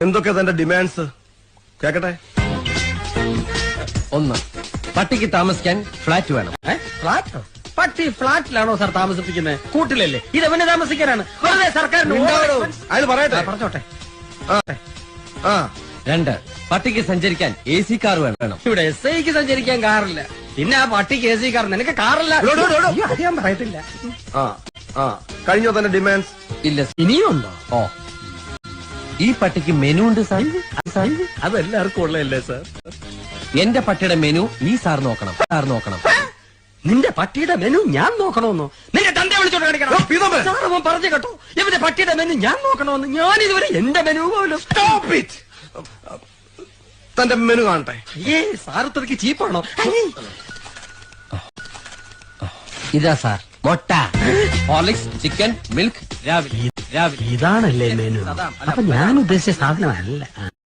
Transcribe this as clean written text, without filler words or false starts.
എന്തൊക്കെയാ തന്റെ ഡിമാൻഡ്സ് കേക്കട്ടെ? 1, പട്ടിക്ക് താമസിക്കാൻ ഫ്ലാറ്റ് വേണം. ഫ്ലാറ്റോ? പട്ടി ഫ്ലാറ്റിലാണോ സാർ താമസിപ്പിക്കുന്നത്? കൂട്ടിലല്ലേ? ഇതെവന് താമസിക്കാനാണ്. വെറുതെ സർക്കാരിന് അയാൾ പറയട്ടെ. പറഞ്ഞോട്ടെ. 2, പട്ടിക്ക് സഞ്ചരിക്കാൻ AC കാർ വേണം. ഇവിടെ SIക്ക് സഞ്ചരിക്കാൻ കാറില്ല, പിന്നെ ആ പട്ടിക്ക് AC കാർ. നിനക്ക് കാറില്ല? അയ്യോ, അത് ഞാൻ പറയത്തില്ല. കഴിഞ്ഞോ തന്റെ ഡിമാൻഡ്സ്? ഇല്ല. ഇനിയും ഉണ്ടോ? ഓ, ഈ പട്ടിക്ക് മെനു ഉണ്ട് സാർ. അതെല്ലാവർക്കും ഉള്ളതല്ലേ സാർ? എന്റെ പട്ടിയുടെ മെനു ഈ സാർ നോക്കണം. നിന്റെ പട്ടിയുടെ മെനു ഞാൻ നോക്കണമെന്നോ? നിന്റെ തന്റെ വിളിച്ചോണ്ട് കാണിക്കണം. സാർ അവൻ പറഞ്ഞു കേട്ടോ, ഇവന്റെ പട്ടിയുടെ മെനു ഞാൻ നോക്കണമെന്ന്. ഞാൻ ഇതുവരെ എന്റെ മെനു പോലും. തന്റെ മെനു കാണട്ടെ. സാർ ഇത്രയ്ക്ക് ചീപ്പാണോ? ഇതാ സാർ, മുട്ട, ഹോർലിക്സ്, ചിക്കൻ, മിൽക്ക്, രാവിലെ. ഇതാണല്ലേ മെനു? അപ്പൊ ഞാൻ ഉദ്ദേശിച്ച സാധനമല്ല.